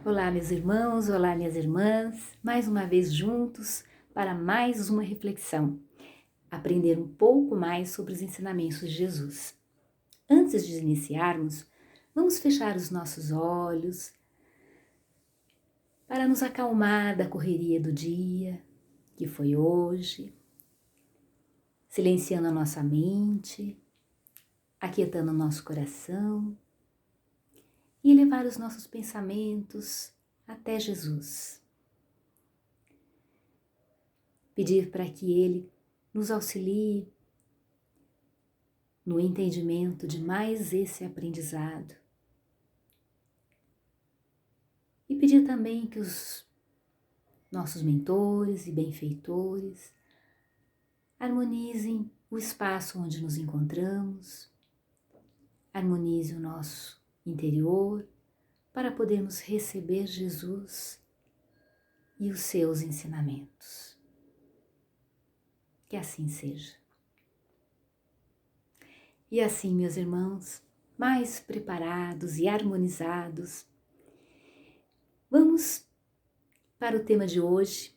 Olá, meus irmãos, olá, minhas irmãs, mais uma vez juntos para mais uma reflexão, aprender um pouco mais sobre os ensinamentos de Jesus. Antes de iniciarmos, vamos fechar os nossos olhos para nos acalmar da correria do dia, que foi hoje, silenciando a nossa mente, aquietando o nosso coração e levar os nossos pensamentos até Jesus. Pedir para que Ele nos auxilie no entendimento de mais esse aprendizado. E pedir também que os nossos mentores e benfeitores harmonizem o espaço onde nos encontramos, harmonize o nosso interior para podermos receber Jesus e os seus ensinamentos. Que assim seja. E assim, meus irmãos, mais preparados e harmonizados, vamos para o tema de hoje,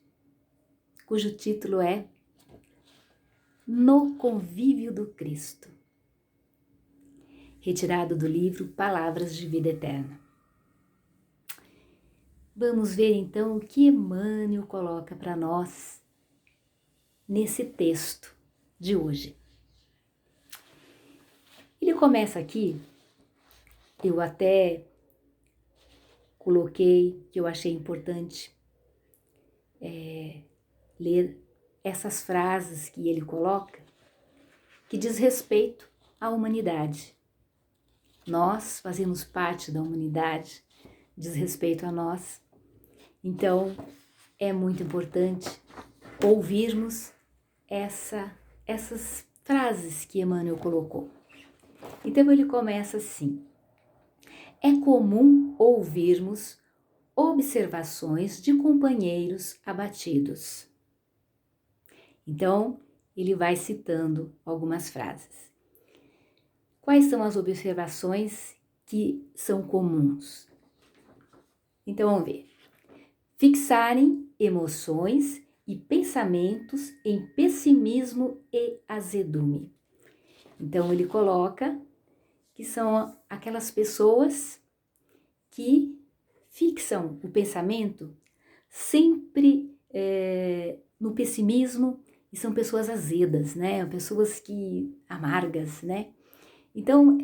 cujo título é No Convívio do Cristo, retirado do livro Palavras de Vida Eterna. Vamos ver então o que Emmanuel coloca para nós nesse texto de hoje. Ele começa aqui, eu até coloquei que eu achei importante ler essas frases que ele coloca, que diz respeito à humanidade. Nós fazemos parte da humanidade, diz respeito a nós. Então, é muito importante ouvirmos essas frases que Emmanuel colocou. Então, ele começa assim: é comum ouvirmos observações de companheiros abatidos. Então, ele vai citando algumas frases. Quais são as observações que são comuns? Então, vamos ver. Fixarem emoções e pensamentos em pessimismo e azedume. Então, ele coloca que são aquelas pessoas que fixam o pensamento sempre no pessimismo e são pessoas azedas, né? Pessoas amargas, né? Então,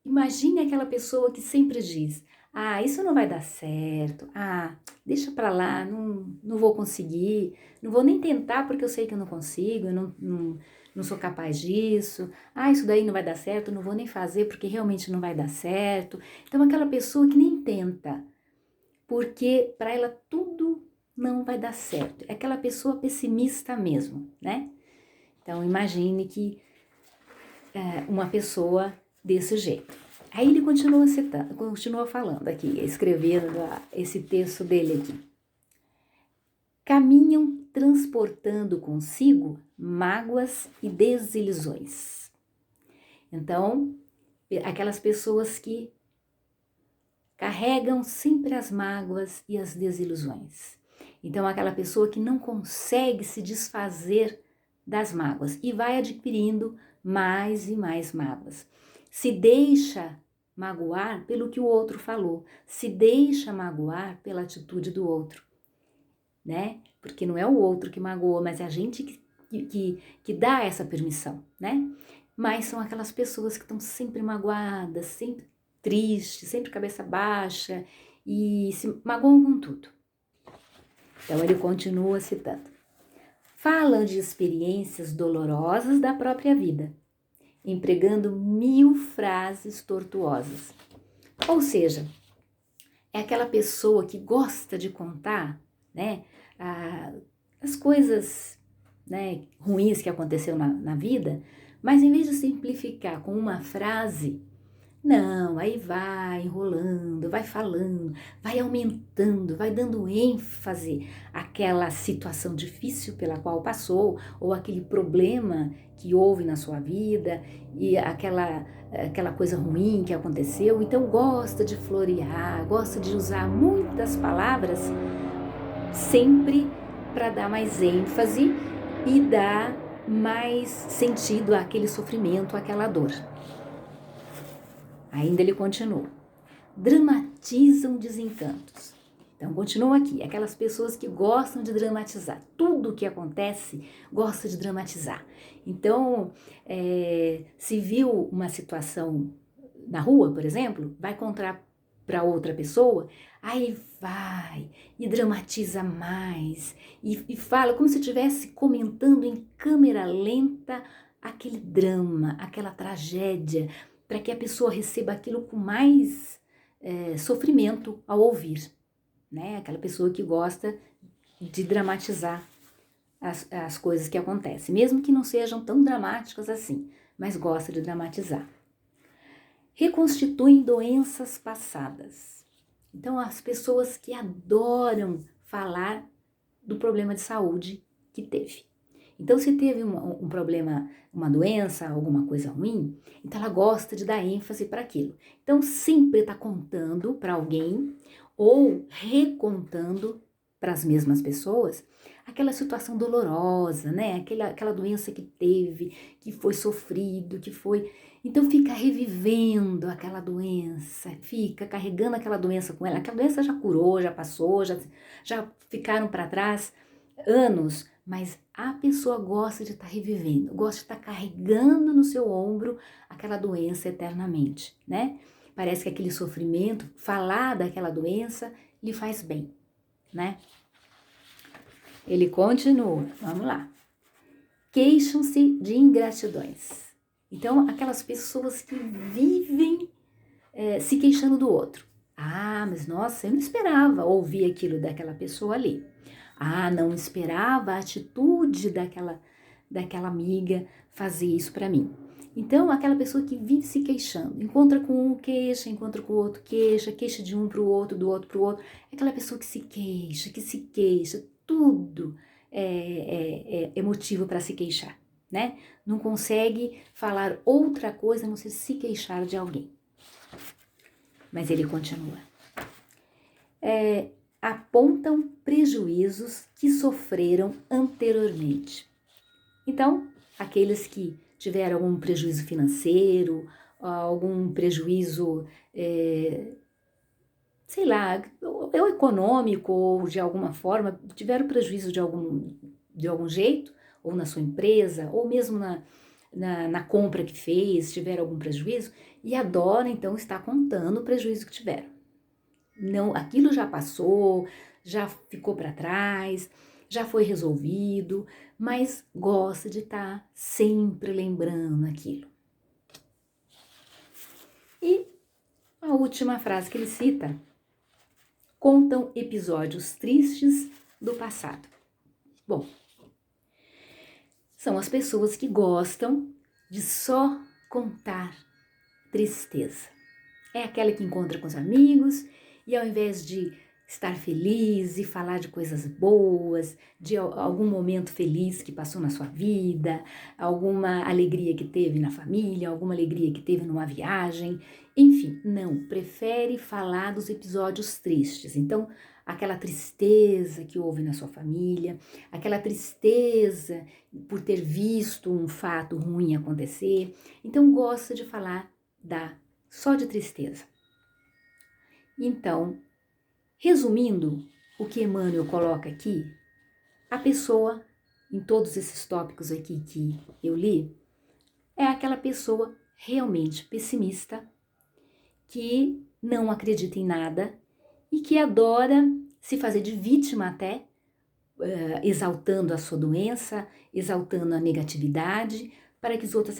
imagine aquela pessoa que sempre diz: ah, isso não vai dar certo, ah, deixa pra lá, não vou conseguir, não vou nem tentar porque eu sei que eu não consigo, eu não sou capaz disso, ah, isso daí não vai dar certo, não vou nem fazer porque realmente não vai dar certo. Então, aquela pessoa que nem tenta, porque para ela tudo não vai dar certo, é aquela pessoa pessimista mesmo, né? Então, imagine que uma pessoa desse jeito. Aí ele continua falando aqui, escrevendo esse texto dele aqui. Caminham transportando consigo mágoas e desilusões. Então, aquelas pessoas que carregam sempre as mágoas e as desilusões. Então, aquela pessoa que não consegue se desfazer das mágoas e vai adquirindo mais e mais mágoas. Se deixa magoar pelo que o outro falou, se deixa magoar pela atitude do outro, né? Porque não é o outro que magoa, mas é a gente que dá essa permissão, né? Mas são aquelas pessoas que estão sempre magoadas, sempre tristes, sempre cabeça baixa e se magoam com tudo. Então ele continua citando. Falam de experiências dolorosas da própria vida, empregando 1000 frases tortuosas. Ou seja, é aquela pessoa que gosta de contar, né, as coisas, né, ruins que aconteceu na vida, mas em vez de simplificar com uma frase, Não, aí vai enrolando, vai falando, vai aumentando, vai dando ênfase àquela situação difícil pela qual passou, ou aquele problema que houve na sua vida, e aquela coisa ruim que aconteceu. Então gosta de florear, gosta de usar muitas palavras, sempre para dar mais ênfase e dar mais sentido àquele sofrimento, àquela dor. Ainda ele continua. Dramatizam desencantos. Então, continua aqui. Aquelas pessoas que gostam de dramatizar. Tudo o que acontece, gosta de dramatizar. Então, se viu uma situação na rua, por exemplo, vai contar para outra pessoa, aí vai e dramatiza mais e fala como se estivesse comentando em câmera lenta aquele drama, aquela tragédia, para que a pessoa receba aquilo com mais sofrimento ao ouvir, né? Aquela pessoa que gosta de dramatizar as coisas que acontecem, mesmo que não sejam tão dramáticas assim, mas gosta de dramatizar. Reconstituem doenças passadas. Então, as pessoas que adoram falar do problema de saúde que teve. Então, se teve um problema, uma doença, alguma coisa ruim, então ela gosta de dar ênfase para aquilo. Então, sempre está contando para alguém ou recontando para as mesmas pessoas aquela situação dolorosa, né? Aquela doença que teve, que foi sofrido, que foi... Então, fica revivendo aquela doença, fica carregando aquela doença com ela. Aquela doença já curou, já passou, já ficaram para trás anos, mas a pessoa gosta de estar revivendo, gosta de estar carregando no seu ombro aquela doença eternamente, né? Parece que aquele sofrimento, falar daquela doença, lhe faz bem, né? Ele continua, vamos lá. Queixam-se de ingratidões. Então, aquelas pessoas que vivem se queixando do outro. Ah, mas nossa, eu não esperava ouvir aquilo daquela pessoa ali. Ah, não esperava a atitude daquela amiga fazer isso para mim. Então, aquela pessoa que vive se queixando, encontra com um queixa, encontra com o outro queixa de um para o outro, do outro para o outro. É aquela pessoa que se queixa, tudo é motivo para se queixar, né? Não consegue falar outra coisa a não ser se queixar de alguém. Mas ele continua. Apontam prejuízos que sofreram anteriormente. Então, aqueles que tiveram algum prejuízo financeiro, algum prejuízo, sei lá, ou econômico, ou de alguma forma, tiveram prejuízo de algum jeito, ou na sua empresa, ou mesmo na compra que fez, tiveram algum prejuízo, e adora, então, estar contando o prejuízo que tiveram. Não, aquilo já passou, já ficou para trás, já foi resolvido, mas gosta de estar sempre lembrando aquilo. E a última frase que ele cita: contam episódios tristes do passado. Bom, são as pessoas que gostam de só contar tristeza. É aquela que encontra com os amigos e ao invés de estar feliz e falar de coisas boas, de algum momento feliz que passou na sua vida, alguma alegria que teve na família, alguma alegria que teve numa viagem, enfim, não, prefere falar dos episódios tristes. Então, aquela tristeza que houve na sua família, aquela tristeza por ter visto um fato ruim acontecer, então gosta de falar só de tristeza. Então, resumindo o que Emmanuel coloca aqui, a pessoa, em todos esses tópicos aqui que eu li, é aquela pessoa realmente pessimista, que não acredita em nada e que adora se fazer de vítima até, exaltando a sua doença, exaltando a negatividade, para que os outros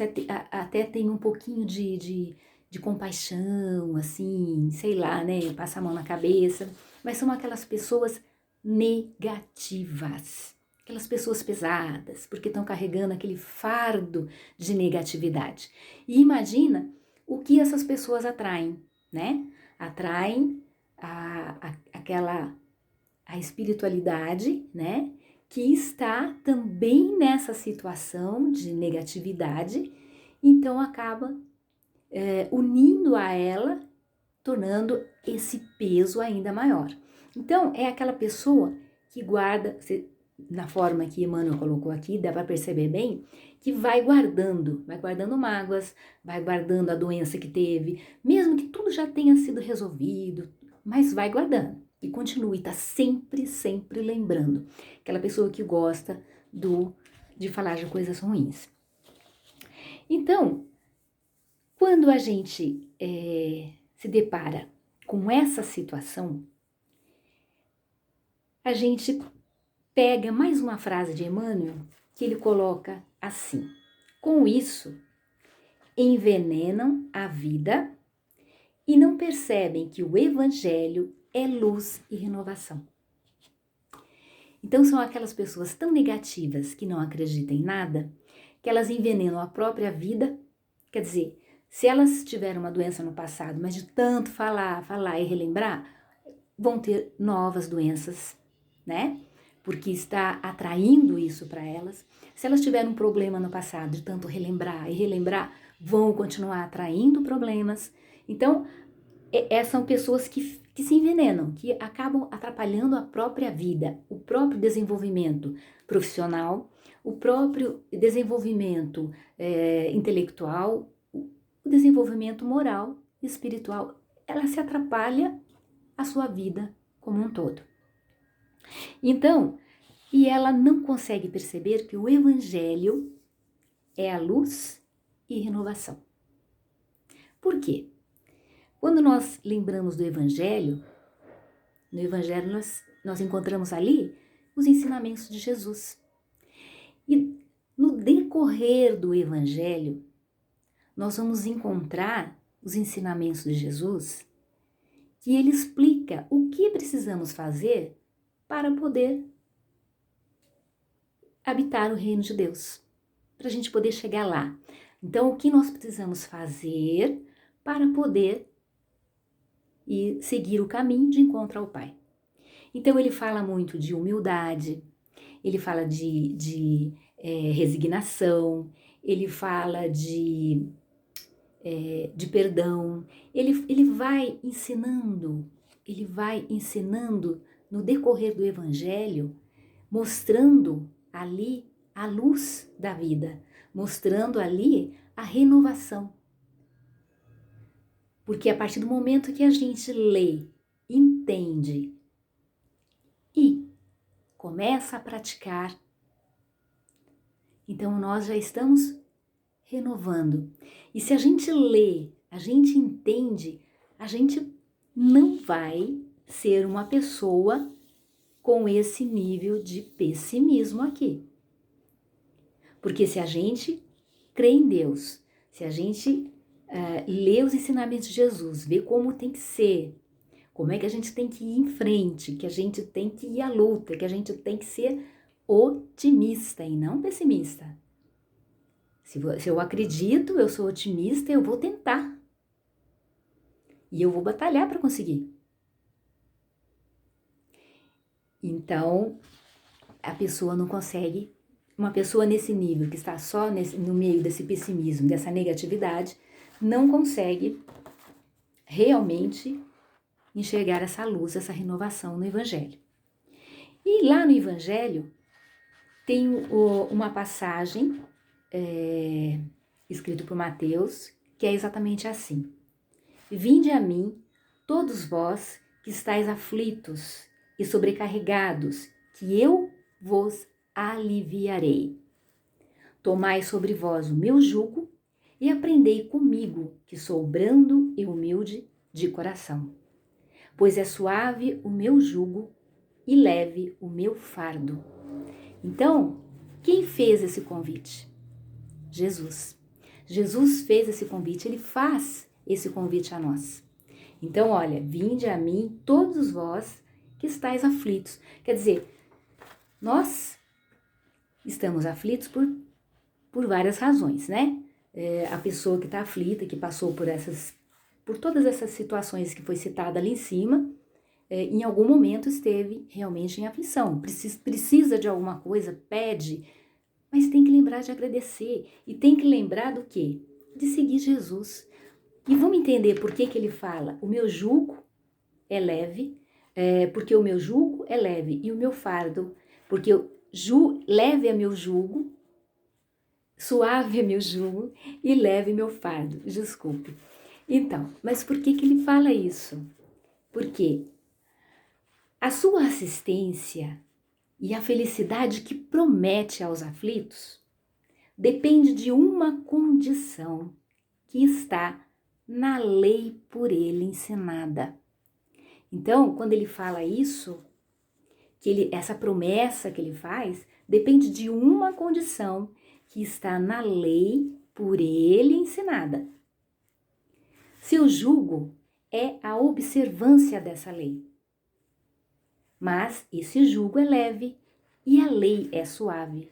até tenham um pouquinho de compaixão, assim, sei lá, né, passa a mão na cabeça, mas são aquelas pessoas negativas, aquelas pessoas pesadas, porque estão carregando aquele fardo de negatividade. E imagina o que essas pessoas atraem, né? Atraem a espiritualidade, né? Que está também nessa situação de negatividade, então acaba unindo a ela, tornando esse peso ainda maior. Então, é aquela pessoa que guarda, na forma que Emmanuel colocou aqui, dá para perceber bem, que vai guardando mágoas, vai guardando a doença que teve, mesmo que tudo já tenha sido resolvido, mas vai guardando e continue, tá sempre, sempre lembrando. Aquela pessoa que gosta de falar de coisas ruins. Então, quando a gente se depara com essa situação, a gente pega mais uma frase de Emmanuel que ele coloca assim: com isso, envenenam a vida e não percebem que o Evangelho é luz e renovação. Então são aquelas pessoas tão negativas que não acreditam em nada, que elas envenenam a própria vida. Quer dizer, se elas tiveram uma doença no passado, mas de tanto falar e relembrar, vão ter novas doenças, né? Porque está atraindo isso para elas. Se elas tiveram um problema no passado, de tanto relembrar e relembrar, vão continuar atraindo problemas. Então, são pessoas que se envenenam, que acabam atrapalhando a própria vida, o próprio desenvolvimento profissional, o próprio desenvolvimento intelectual, o desenvolvimento moral e espiritual. Ela se atrapalha a sua vida como um todo. Então, e ela não consegue perceber que o Evangelho é a luz e renovação. Por quê? Quando nós lembramos do Evangelho, no Evangelho nós encontramos ali os ensinamentos de Jesus. E no decorrer do Evangelho, nós vamos encontrar os ensinamentos de Jesus, que ele explica o que precisamos fazer para poder habitar o reino de Deus, para a gente poder chegar lá. Então, o que nós precisamos fazer para poder seguir o caminho de encontro ao Pai? Então, ele fala muito de humildade, ele fala de resignação, ele fala de perdão, ele vai ensinando no decorrer do Evangelho, mostrando ali a luz da vida, mostrando ali a renovação. Porque a partir do momento que a gente lê, entende e começa a praticar, então nós já estamos renovando. E se a gente lê, a gente entende, a gente não vai ser uma pessoa com esse nível de pessimismo aqui. Porque se a gente crê em Deus, se a gente lê os ensinamentos de Jesus, vê como tem que ser, como é que a gente tem que ir em frente, que a gente tem que ir à luta, que a gente tem que ser otimista e não pessimista. Se eu acredito, eu sou otimista, eu vou tentar. E eu vou batalhar para conseguir. Então, a pessoa não consegue, uma pessoa nesse nível, que está só no meio desse pessimismo, dessa negatividade, não consegue realmente enxergar essa luz, essa renovação no Evangelho. E lá no Evangelho tem uma passagem escrito por Mateus, que é exatamente assim: vinde a mim, todos vós que estáis aflitos e sobrecarregados, que eu vos aliviarei. Tomai sobre vós o meu jugo e aprendei comigo, que sou brando e humilde de coração. Pois é suave o meu jugo e leve o meu fardo. Então, quem fez esse convite? Jesus. Jesus fez esse convite, ele faz esse convite a nós. Então, olha, vinde a mim, todos vós que estáis aflitos. Quer dizer, nós estamos aflitos por várias razões, né? a pessoa que está aflita, que passou por todas essas situações que foi citada ali em cima, em algum momento esteve realmente em aflição, precisa de alguma coisa, pede, mas tem que lembrar de agradecer e tem que lembrar do quê? De seguir Jesus. E vamos entender por que ele fala, o meu jugo é leve, porque o meu jugo é leve e o meu fardo, porque leve é meu jugo, suave é meu jugo e leve meu fardo, desculpe. Então, mas por que ele fala isso? Porque a sua assistência e a felicidade que promete aos aflitos depende de uma condição que está na lei por ele ensinada. Então, quando ele fala isso, essa promessa que ele faz, depende de uma condição que está na lei por ele ensinada. Seu jugo é a observância dessa lei. Mas esse jugo é leve e a lei é suave,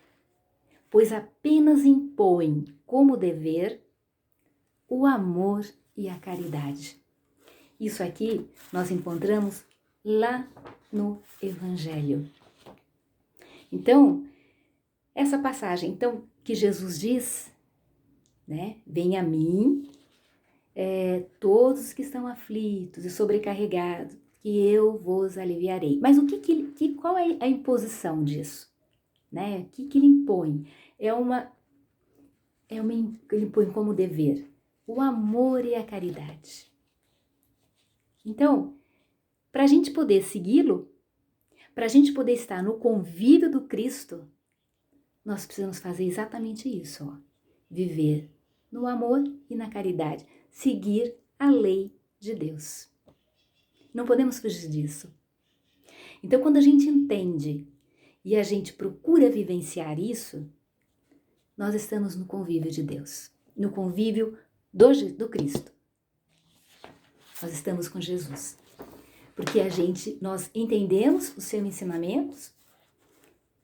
pois apenas impõe como dever o amor e a caridade. Isso aqui nós encontramos lá no Evangelho. Então, essa passagem, então, que Jesus diz, né? Venha a mim, todos que estão aflitos e sobrecarregados, que eu vos aliviarei. Mas qual é a imposição disso? Né? O que ele impõe? Ele impõe como dever o amor e a caridade. Então, para a gente poder segui-lo, para a gente poder estar no convívio do Cristo, nós precisamos fazer exatamente isso, ó. Viver no amor e na caridade, seguir a lei de Deus. Não podemos fugir disso. Então, quando a gente entende e a gente procura vivenciar isso, nós estamos no convívio de Deus, no convívio do Cristo. Nós estamos com Jesus. Porque nós entendemos os seus ensinamentos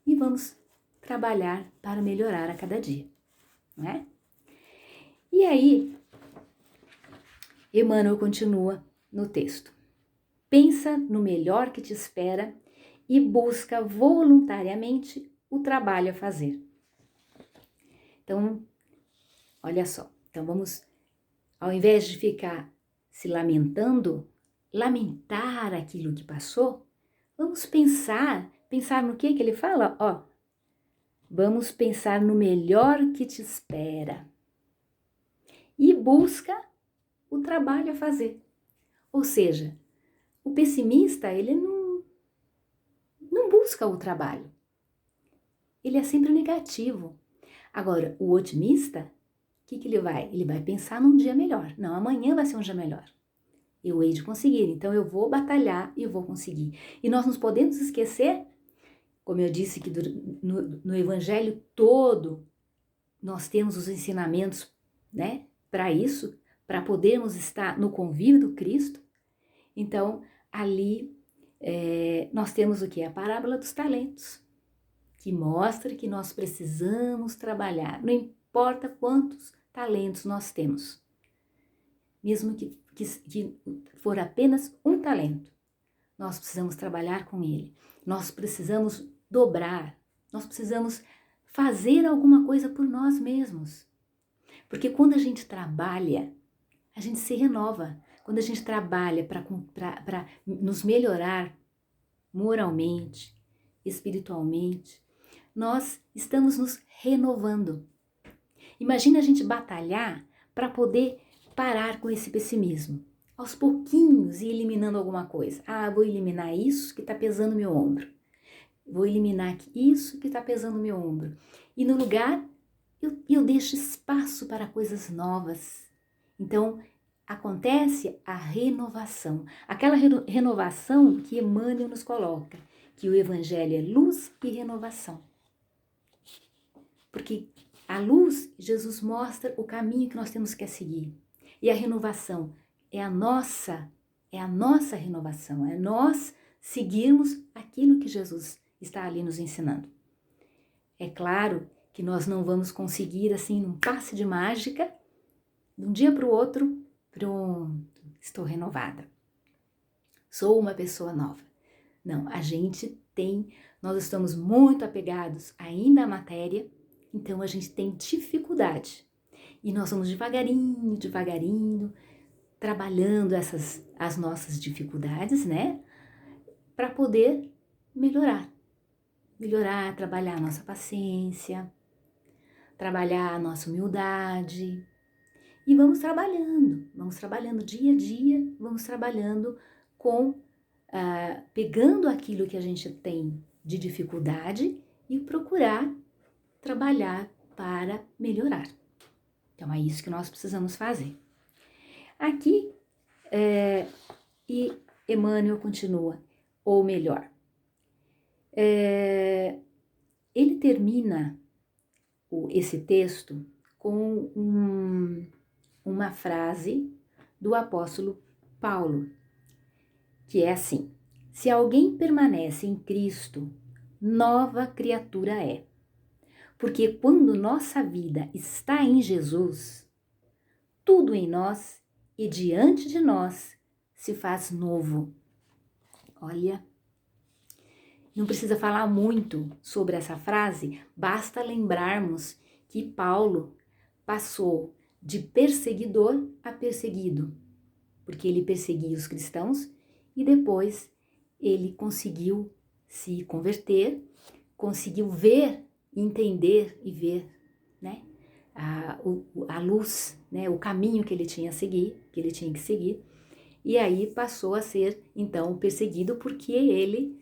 e vamos trabalhar para melhorar a cada dia, não é? E aí, Emmanuel continua no texto. Pensa no melhor que te espera e busca voluntariamente o trabalho a fazer. Então, olha só. Então vamos, ao invés de ficar se lamentar aquilo que passou, vamos pensar no que ele fala? Ó, vamos pensar no melhor que te espera e busca o trabalho a fazer. Ou seja, o pessimista, ele não busca o trabalho. Ele é sempre negativo. Agora, o otimista, o que ele vai? Ele vai pensar num dia melhor. Não, amanhã vai ser um dia melhor. Eu hei de conseguir, então eu vou batalhar e eu vou conseguir. E nós não podemos esquecer, como eu disse, que no Evangelho todo, nós temos os ensinamentos, né, para isso, para podermos estar no convívio do Cristo. Então, ali nós temos o quê? A parábola dos talentos, que mostra que nós precisamos trabalhar, não importa quantos talentos nós temos. Mesmo que for apenas um talento, nós precisamos trabalhar com ele. Nós precisamos dobrar, nós precisamos fazer alguma coisa por nós mesmos. Porque quando a gente trabalha, a gente se renova. Quando a gente trabalha para nos melhorar moralmente, espiritualmente, nós estamos nos renovando. Imagina a gente batalhar para poder parar com esse pessimismo. Aos pouquinhos ir eliminando alguma coisa. Ah, vou eliminar isso que está pesando meu ombro. Vou eliminar isso que está pesando meu ombro. E no lugar, eu deixo espaço para coisas novas. Então, acontece a renovação. Aquela renovação que Emmanuel nos coloca. Que o Evangelho é luz e renovação. Porque a luz, Jesus mostra o caminho que nós temos que seguir. E a renovação é a nossa renovação, é nós seguirmos aquilo que Jesus está ali nos ensinando. É claro que nós não vamos conseguir assim num passe de mágica de um dia para o outro, pronto, estou renovada. Sou uma pessoa nova. Não, nós estamos muito apegados ainda à matéria, então a gente tem dificuldade. E nós vamos devagarinho, trabalhando as nossas dificuldades, né? Para poder melhorar, trabalhar a nossa paciência, trabalhar a nossa humildade. E vamos trabalhando dia a dia, vamos trabalhando pegando aquilo que a gente tem de dificuldade e procurar trabalhar para melhorar. Então é isso que nós precisamos fazer. Aqui, e Emmanuel continua, ou melhor, ele termina esse texto com uma frase do apóstolo Paulo, que é assim: se alguém permanece em Cristo, nova criatura é. Porque quando nossa vida está em Jesus, tudo em nós e diante de nós se faz novo. Olha, não precisa falar muito sobre essa frase, basta lembrarmos que Paulo passou de perseguidor a perseguido, porque ele perseguia os cristãos e depois ele conseguiu se converter, conseguiu entender e ver, né, a luz, né, o caminho que ele tinha que seguir, e aí passou a ser então perseguido porque ele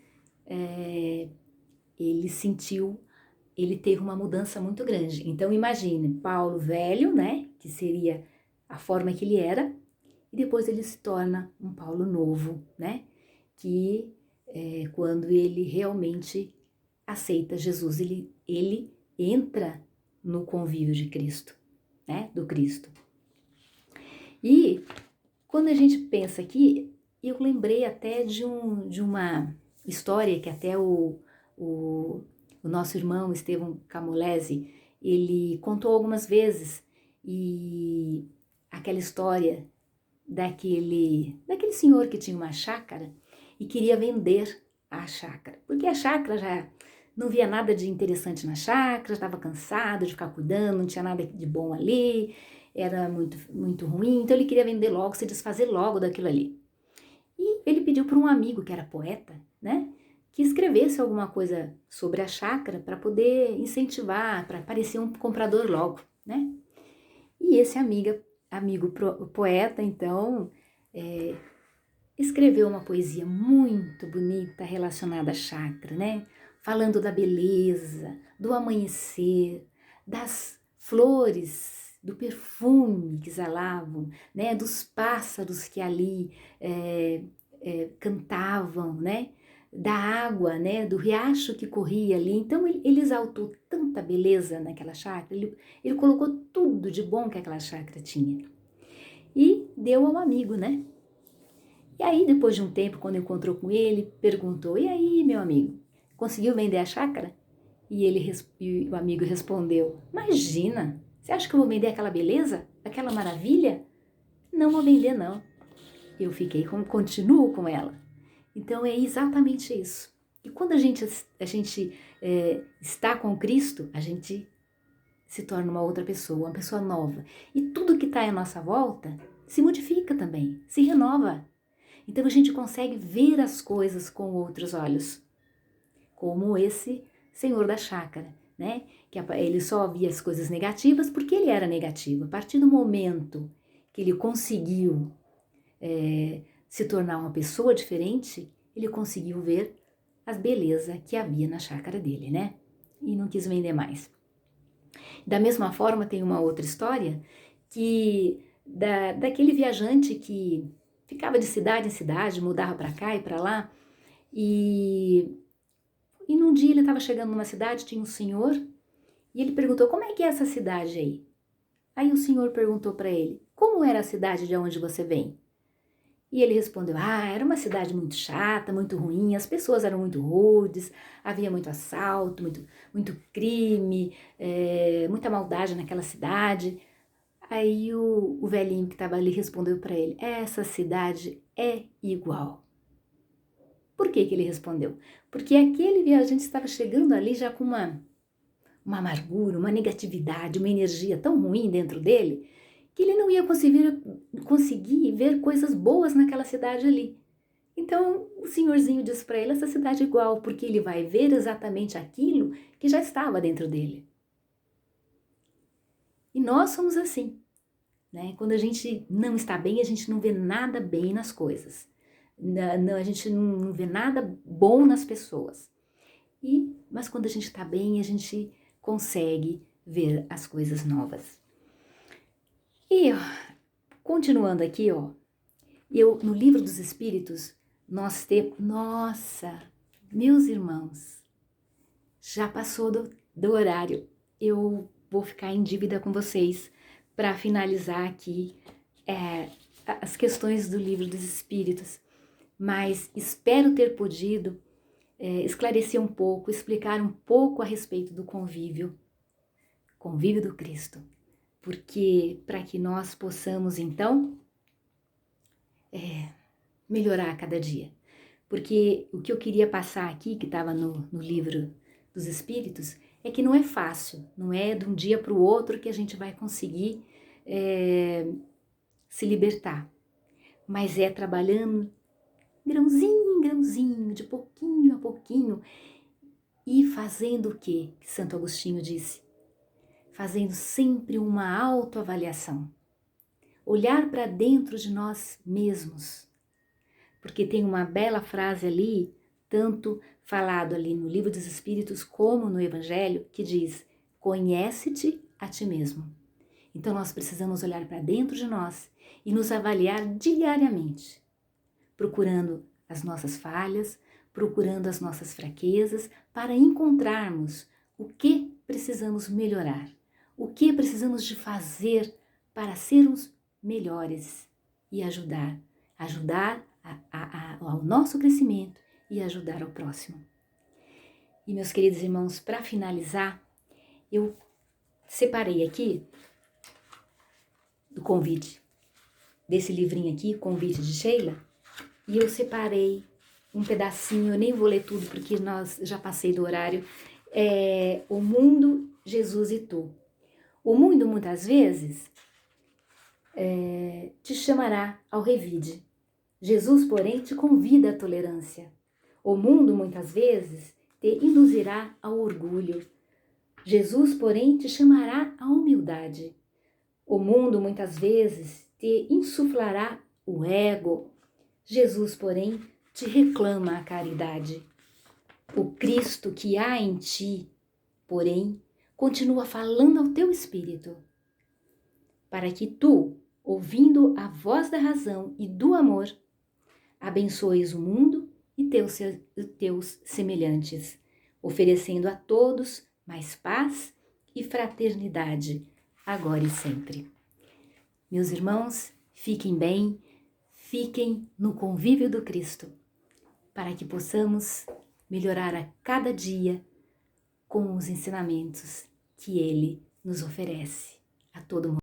teve uma mudança muito grande. Então imagine Paulo velho, né, que seria a forma que ele era, e depois ele se torna um Paulo novo, né, que quando ele realmente aceita Jesus, ele entra no convívio de Cristo, né, do Cristo. E quando a gente pensa aqui, eu lembrei até de uma história que até o nosso irmão Estevão Camolese, ele contou algumas vezes, e aquela história daquele senhor que tinha uma chácara e queria vender a chácara, porque a chácara já não via nada de interessante na chácara, estava cansado de ficar cuidando, não tinha nada de bom ali, era muito, muito ruim, então ele queria vender logo, se desfazer logo daquilo ali. E ele pediu para um amigo que era poeta, né, que escrevesse alguma coisa sobre a chácara para poder incentivar, para aparecer um comprador logo, né? E esse amigo poeta, então, escreveu uma poesia muito bonita relacionada à chácara, né? Falando da beleza, do amanhecer, das flores, do perfume que exalavam, né? Dos pássaros que ali cantavam, né? Da água, né? Do riacho que corria ali. Então ele exaltou tanta beleza naquela chácara, ele colocou tudo de bom que aquela chácara tinha e deu ao amigo, né? E aí, depois de um tempo, quando encontrou com ele, perguntou: e aí, meu amigo, conseguiu vender a chácara? E o amigo respondeu: imagina, você acha que eu vou vender aquela beleza? Aquela maravilha? Não vou vender, não. Eu continuo com ela. Então é exatamente isso. E quando a gente está com Cristo, a gente se torna uma outra pessoa, uma pessoa nova. E tudo que está à nossa volta se modifica também, se renova. Então a gente consegue ver as coisas com outros olhos, como esse senhor da chácara, né? Que ele só via as coisas negativas porque ele era negativo. A partir do momento que ele conseguiu se tornar uma pessoa diferente, ele conseguiu ver as belezas que havia na chácara dele, né? E não quis vender mais. Da mesma forma, tem uma outra história que daquele viajante que ficava de cidade em cidade, mudava para cá e para lá, e num dia ele estava chegando numa cidade, tinha um senhor, e ele perguntou: como é que é essa cidade aí? Aí o senhor perguntou para ele: como era a cidade de onde você vem? E ele respondeu: era uma cidade muito chata, muito ruim, as pessoas eram muito rudes, havia muito assalto, muito crime, muita maldade naquela cidade. Aí o velhinho que estava ali respondeu para ele: essa cidade é igual. Por que ele respondeu? Porque aquele viajante estava chegando ali já com uma amargura, uma negatividade, uma energia tão ruim dentro dele, que ele não ia conseguir ver coisas boas naquela cidade ali. Então o senhorzinho disse para ele: essa cidade é igual, porque ele vai ver exatamente aquilo que já estava dentro dele. E nós somos assim, né? Quando a gente não está bem, a gente não vê nada bem nas coisas. A gente não vê nada bom nas pessoas. Mas quando a gente está bem, a gente consegue ver as coisas novas. E continuando aqui, no Livro dos Espíritos, nós temos... Nossa, meus irmãos, já passou do horário. Eu vou ficar em dívida com vocês para finalizar aqui as questões do Livro dos Espíritos. Mas espero ter podido esclarecer um pouco, explicar um pouco a respeito do convívio do Cristo. Porque para que nós possamos, então, melhorar a cada dia. Porque o que eu queria passar aqui, que estava no Livro dos Espíritos, é que não é fácil, não é de um dia para o outro que a gente vai conseguir se libertar. Mas é trabalhando grãozinho em grãozinho, de pouquinho a pouquinho, e fazendo o que Santo Agostinho disse? Fazendo sempre uma autoavaliação. Olhar para dentro de nós mesmos. Porque tem uma bela frase ali, tanto falado ali no Livro dos Espíritos como no Evangelho, que diz: conhece-te a ti mesmo. Então nós precisamos olhar para dentro de nós e nos avaliar diariamente, procurando as nossas falhas, procurando as nossas fraquezas, para encontrarmos o que precisamos melhorar, o que precisamos de fazer para sermos melhores e ajudar ao nosso crescimento e ajudar ao próximo. E meus queridos irmãos, para finalizar, eu separei aqui do convite, desse livrinho aqui, Convite de Sheila, e eu separei um pedacinho, eu nem vou ler tudo porque já passei do horário, O Mundo, Jesus e Tu. O mundo muitas vezes te chamará ao revide. Jesus, porém, te convida à tolerância. O mundo muitas vezes te induzirá ao orgulho. Jesus, porém, te chamará à humildade. O mundo muitas vezes te insuflará o ego. Jesus, porém, te reclama a caridade. O Cristo que há em ti, porém, continua falando ao teu espírito, para que tu, ouvindo a voz da razão e do amor, abençoes o mundo e teus semelhantes, oferecendo a todos mais paz e fraternidade, agora e sempre. Meus irmãos, fiquem bem, fiquem no convívio do Cristo, para que possamos melhorar a cada dia com os ensinamentos que Ele nos oferece a todo momento.